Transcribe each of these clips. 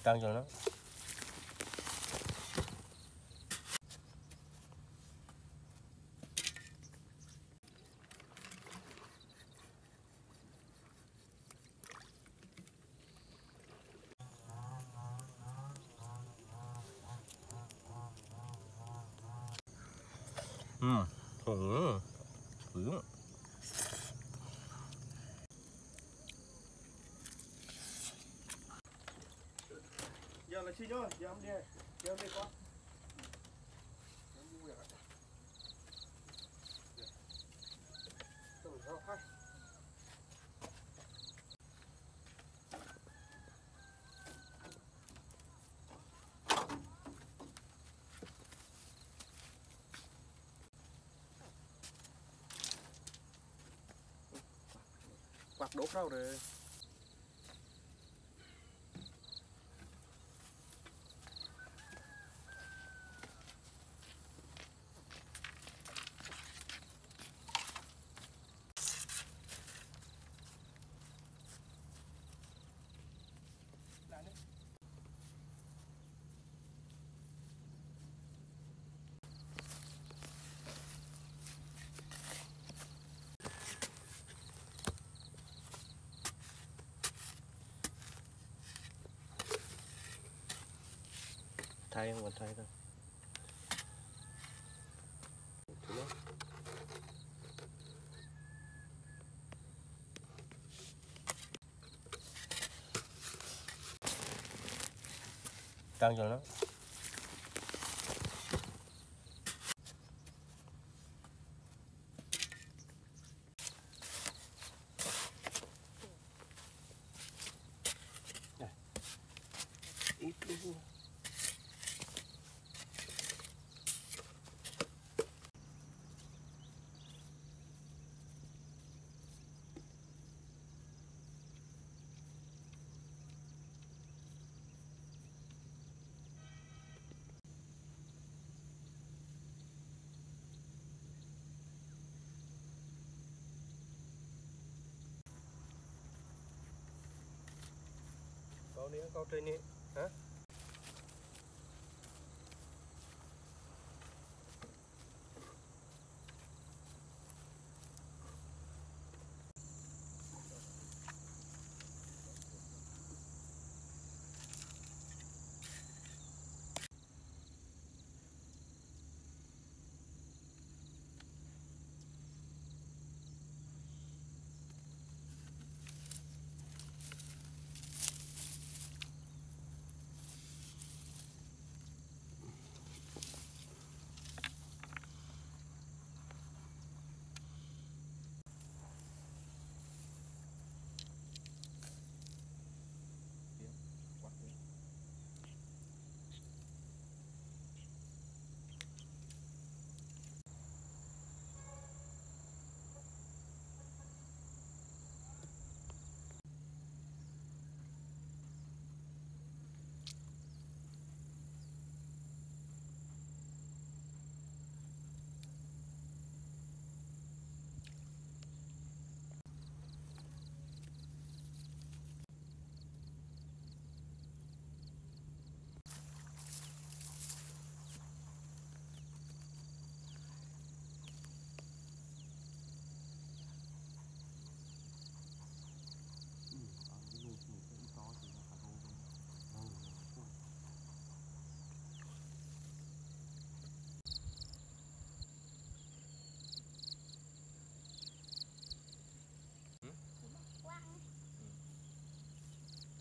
căng cho nó. Sướng. Giờ là chi nhá, giờ em đi con. Quạt đốt đâu rồi. Thay không còn thay đâu. Căng cho nó. Ít luôn. Câu trên đi hả?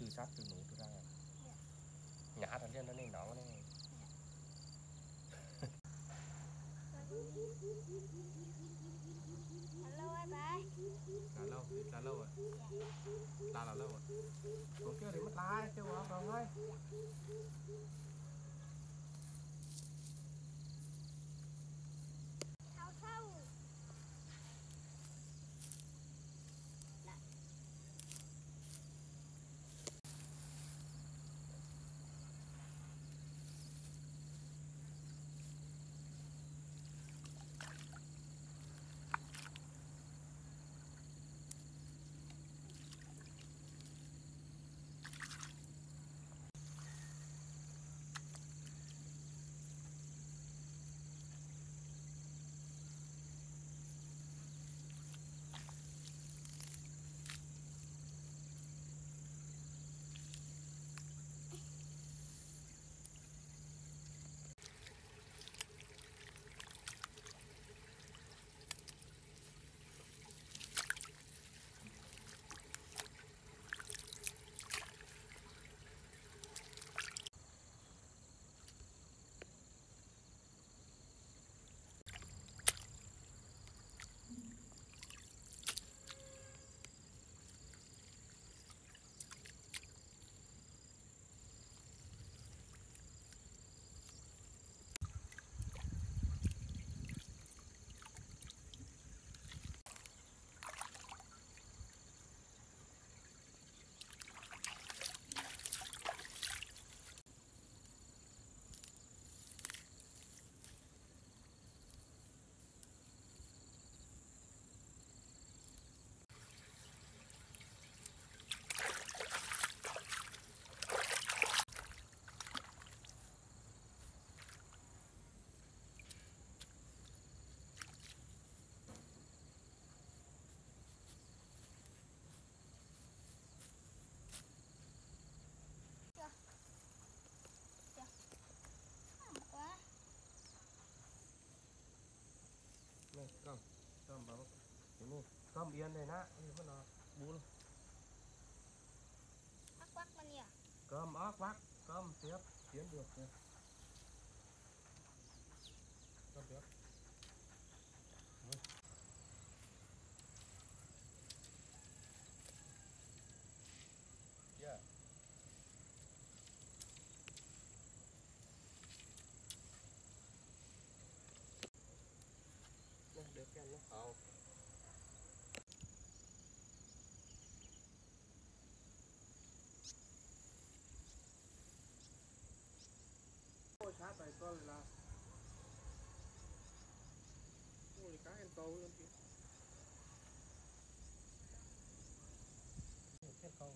Từ sát từ nổ ra nhả thành trên nó nên nó này. Alo ai bà? Là lâu rồi. Là lâu rồi. Còn kêu thì mất lái, kêu vào rồi thôi. Thâu thâu. cơm bảo ini cơm biên đây nè ini mana bún ác quắc mà nhỉ cơm ớt vắt cơm tiếp tiến được nè cơm tiếp Yeah. Được cái anh nó. Ôi sát này con là ôi cá em câu luôn kìa Cái câu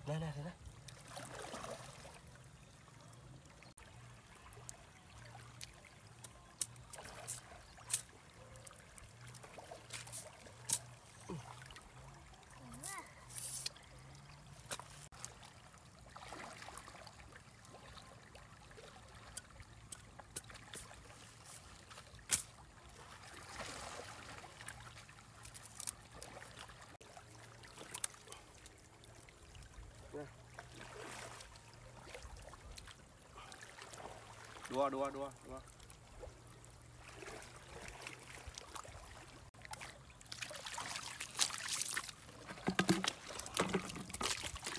nè nè nè đua đua đua đua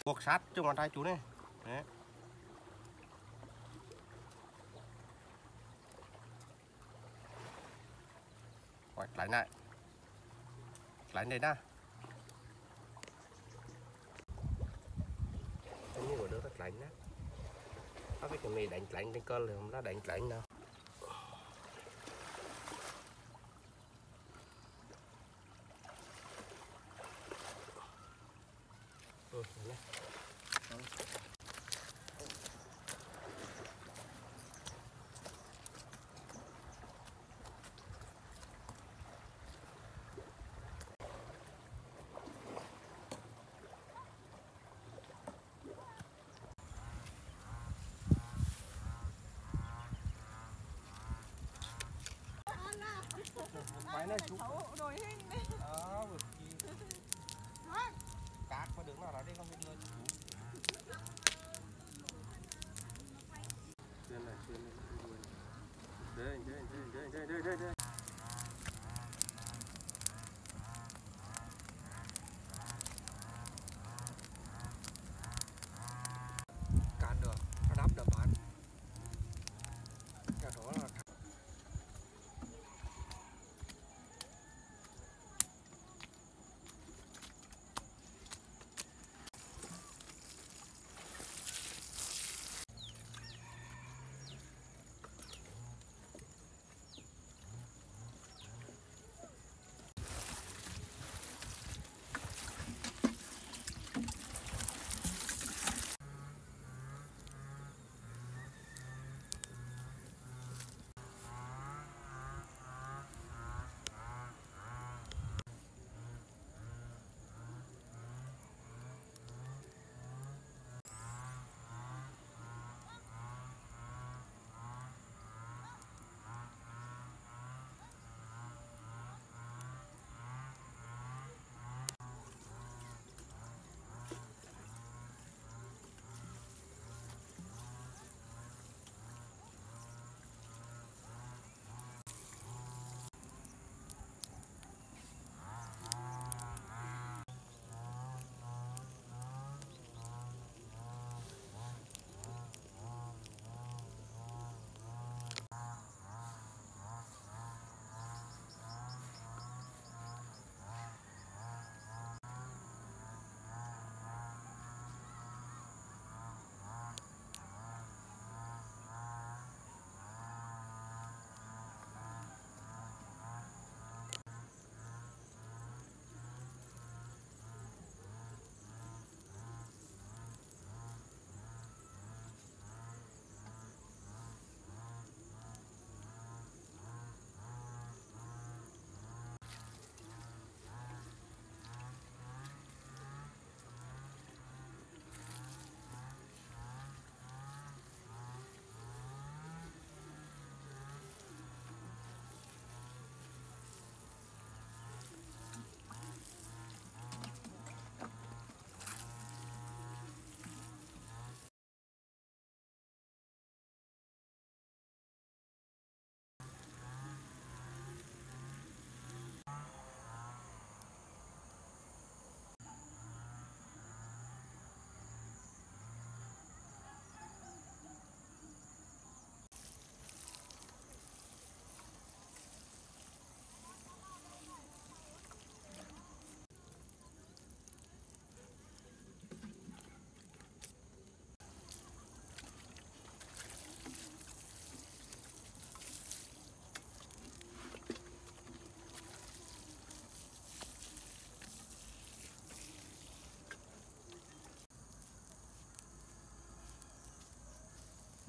buộc sát cho ngón tay chú này đấy quay lại này lại đây nè như của đứa rất lạnh đó có cái mì đánh lạnh trên cơn là không nó đánh lạnh đâu phải nó chú đồi hình đấy đó vực gì cát có đứng nào đó đi không biết đưa chú trên này đây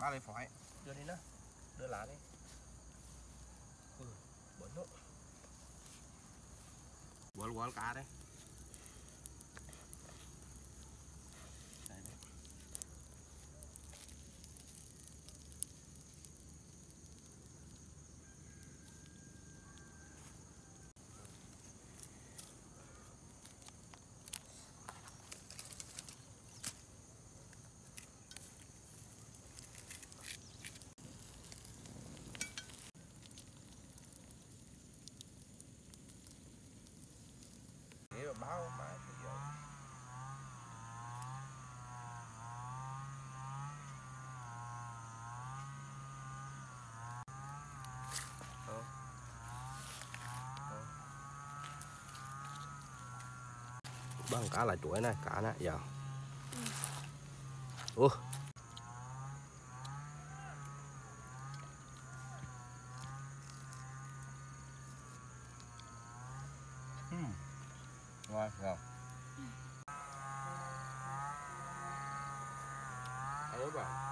cá lấy phỏi. Đưa đi nó. Đưa lá đi. Bẩn nó. Quál cá đấy. Đây đấy. Để mà báo mà bây giờ. Bằng cá lại chuối này, cá này giờ. Ủa. Ngon không? Thấy không bạn?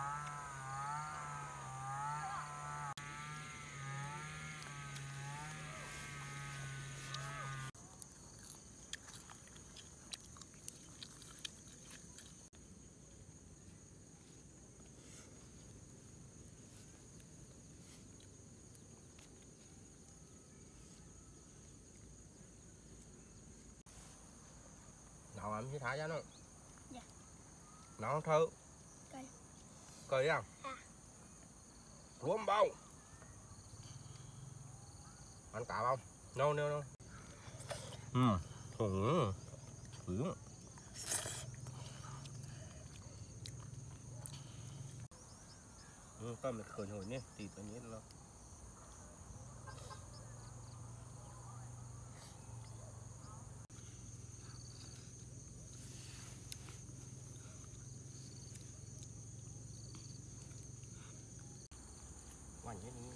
Nào em sẽ thả ra nó. Dạ. Nó thơ. Cây. Cây à? À. Rúm bao. Ăn cá không? No. Thử. Con mình khởi hồi nhé, thì tôi nghĩ là quanh hết đi.